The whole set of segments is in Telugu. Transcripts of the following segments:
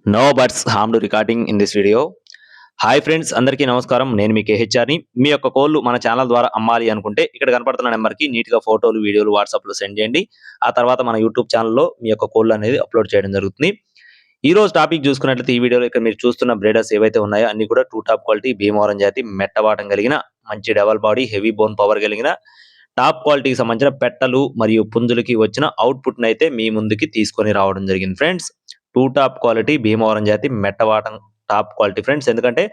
No bats harm to recording in this video. Hi friends, అందరికీ నమస్కారం. నేను మీ కేహెచ్ఆర్‌ని. మీ యొక్క కోళ్లు మన ఛానల్ ద్వారా అమ్మాలి అనుకుంటే ఇక్కడ కనపడుతున్న నంబర్‌కి నీట్‌గా ఫోటోలు, వీడియోలు వాట్సాప్‌లో సెండ్ చేయండి. ఆ తర్వాత మన యూట్యూబ్ ఛానల్‌లో మీ యొక్క కోళ్లు అనేది అప్‌లోడ్ చేయడం జరుగుతుంది. ఈ రోజు టాపిక్ చూసుకున్నట్లయితే ఈ వీడియోలో ఇక్కడ మీరు చూస్తున్న బ్రీడర్స్ ఏవైతే ఉన్నాయో అన్నీ కూడా టూ టాప్ క్వాలిటీ భీమవరం జాతి మెట్టవాటం కలిగిన మంచి double body heavy bone power కలిగిన టాప్ క్వాలిటీకి సంబంధించిన పెట్టలు మరియు పుంజులకి వచ్చిన అవుట్‌పుట్‌నైతే మీ ముందుకి తీసుకొని రావడం జరిగింది friends. Two top quality Bhimavaram జాతి మెట్టవాటం టాప్ క్వాలిటీ ఫ్రెండ్స్. ఎందుకంటే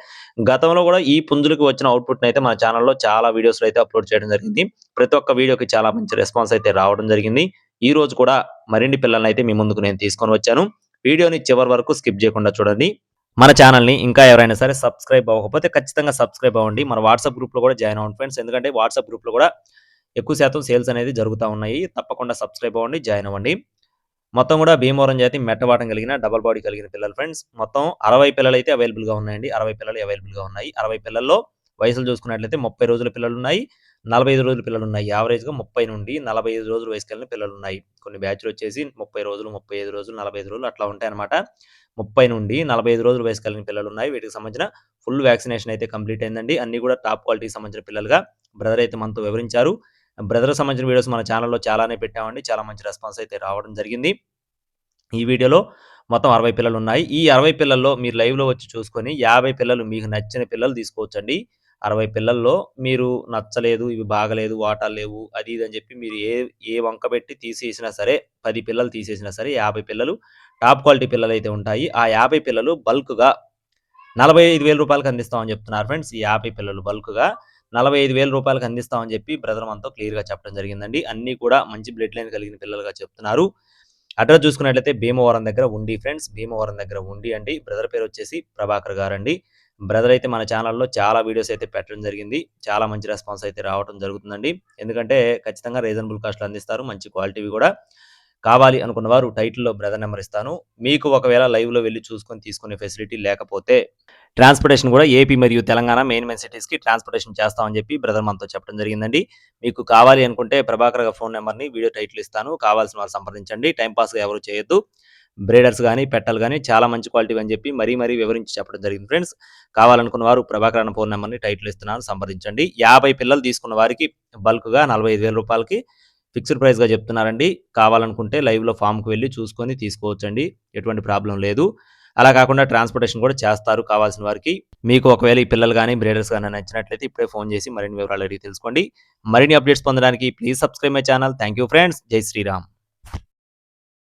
గతంలో కూడా ఈ పుంజులకి వచ్చిన అవుట్‌పుట్‌నైతే మన ఛానెల్‌లో చాలా వీడియోస్‌లో అయితే అప్‌లోడ్ చేయడం జరిగింది. ప్రతి ఒక్క వీడియోకి చాలా మంచి రెస్పాన్స్ అయితే రావడం జరిగింది. ఈ రోజు కూడా మరిన్ని పిల్లలనైతే మీ ముందుకు నేను తీసుకొని వచ్చాను. వీడియోని చివరి వరకు స్కిప్ చేయకుండా చూడండి. మన ఛానెల్‌ని ఇంకా ఎవరైనా సరే సబ్స్క్రైబ్ అవ్వకపోతే ఖచ్చితంగా సబ్స్క్రైబ్ అవ్వండి. మన వాట్సాప్ గ్రూప్‌లో కూడా జాయిన్ అవ్వండి ఫ్రెండ్స్. ఎందుకంటే వాట్సాప్ గ్రూప్‌లో కూడా ఎక్కువ శాతం సేల్స్ అనేది జరుగుతా ఉన్నాయి. తప్పకుండా సబ్స్క్రైబ్ అవ్వండి, జాయిన్ అవ్వండి. మొత్తం కూడా భీమవరం జాతి మెట్టవాటం కలిగిన డబుల్ బాడీ కలిగిన పిల్లలు ఫ్రెండ్స్. మొత్తం 60 పిల్లలైతే అవైలబుల్‌గా ఉన్నాయండి. 60 పిల్లలు అవైలబుల్‌గా ఉన్నాయి. 60 పిల్లల్లో వయసులు చూసుకున్నట్లయితే 30 రోజుల పిల్లలున్నాయి. 45 రోజుల పిల్లలున్నాయి. యావరేజ్‌గా 30 నుండి 45 రోజుల వయసు కలిగిన పిల్లలున్నాయి. కొన్ని బ్యాచ్‌లొచ్చేసి 30 రోజులు, 35 రోజులు, 45 రోజులు అట్లా ఉంటాయన్నమాట. 30 నుండి 45 రోజుల వయసు కలిగిన పిల్లలున్నాయి. వీటికి సంబంధించిన ఫుల్ వ్యాక్సినేషన్ అయితే కంప్లీట్ అయిందండి. అన్నీ కూడా టాప్ క్వాలిటీకి సంబంధించిన పిల్లలుగా బ్రదర్ అయితే మనతో వివరించారు. బ్రదర్‌కి సంబంధించిన వీడియోస్ మన ఛానెల్‌లో చాలానే పెట్టామండి. చాలా మంచి రెస్పాన్స్ అయితే రావడం జరిగింది. ఈ వీడియోలో మొత్తం 60 పిల్లలున్నాయి. ఈ 60 పిల్లల్లో మీరు లైవ్‌లో వచ్చి చూసుకొని 50 పిల్లలు మీకు నచ్చిన పిల్లలు తీసుకోవచ్చండి. 60 పిల్లల్లో మీరు నచ్చలేదు, ఇవి బాగలేదు, వాటాలు లేవు, అది ఇది అని చెప్పి మీరు ఏ వంక పెట్టి తీసేసినా సరే, 10 పిల్లలు తీసేసినా సరే 50 పిల్లలు టాప్ క్వాలిటీ పిల్లలైతే ఉంటాయి. ఆ 50 పిల్లలు బల్క్‌గా రూ. 45,000 అందిస్తామని చెప్తున్నారు ఫ్రెండ్స్. ఈ 50 పిల్లలు బల్క్‌గా రూ. 45,000 అందిస్తామని చెప్పి బ్రదర్ మనతో క్లియర్‌గా చెప్పడం జరిగిందండి. అన్నీ కూడా మంచి బ్లడ్ లైన్ కలిగిన పిల్లలుగా చెప్తున్నారు. అడ్రస్ చూసుకున్నట్లయితే భీమవరం దగ్గర ఉండి ఫ్రెండ్స్. భీమవరం దగ్గర ఉండి అండి. బ్రదర్ పేరు వచ్చేసి ప్రభాకర్ గారండి. బ్రదర్ అయితే మన ఛానెల్‌లో చాలా వీడియోస్ అయితే పెట్టడం జరిగింది. చాలా మంచి రెస్పాన్స్ అయితే రావడం జరుగుతుందండి. ఎందుకంటే ఖచ్చితంగా రీజనబుల్ కాస్ట్‌లో అందిస్తారు. మంచి క్వాలిటీవి కూడా. కావాలి అనుకున్న వారు టైటిల్‌లో బ్రదర్ నంబర్ ఇస్తాను. మీకు ఒకవేళ లైవ్‌లో వెళ్లి చూసుకొని తీసుకునే ఫెసిలిటీ లేకపోతే ట్రాన్స్‌పోర్టేషన్ కూడా ఏపీ మరియు తెలంగాణ మెయిన్ సిటీస్‌కి ట్రాన్స్‌పోర్టేషన్ చేస్తామని చెప్పి బ్రదర్ మనతో చెప్పడం జరిగిందండి. మీకు కావాలి అనుకుంటే ప్రభాకర్ గారి ఫోన్ నంబర్‌ని వీడియో టైటిల్ ఇస్తాను. కావాల్సిన వారు సంప్రదించండి. టైమ్ పాస్‌గా ఎవరు చేయొద్దు. బ్రీడర్స్ గాని, పెట్టలు గాని చాలా మంచి క్వాలిటీవి అని చెప్పి మరీ వివరించి చెప్పడం జరిగింది ఫ్రెండ్స్. కావాలనుకున్న వారు ప్రభాకర్ అన్న ఫోన్ నంబర్‌ని టైటిల్ ఇస్తున్నాను, సంప్రదించండి. 50 పిల్లలు తీసుకున్న వారికి బల్క్‌గా రూ. 45,000 ఫిక్స్డ్ ప్రైస్‌గా చెప్తున్నారండి. కావాలనుకుంటే లైవ్‌లో ఫామ్‌కి వెళ్లి చూసుకొని తీసుకోవచ్చండి. ఎటువంటి ప్రాబ్లమ్ లేదు. అలా కాకుండా ట్రాన్స్‌పోర్టేషన్ కూడా చేస్తారు కావాల్సిన వారికి. మీకు ఒకవేళ ఈ పిల్లలు గాని, బ్రీడర్స్ గాని నచ్చినట్లయితే ఇప్పుడే ఫోన్ చేసి మరిన్ని వివరాలు అడిగి తెలుసుకోండి. మరిన్ని అప్డేట్స్ పొందడానికి please subscribe my channel. Thank you friends. జై శ్రీరామ్.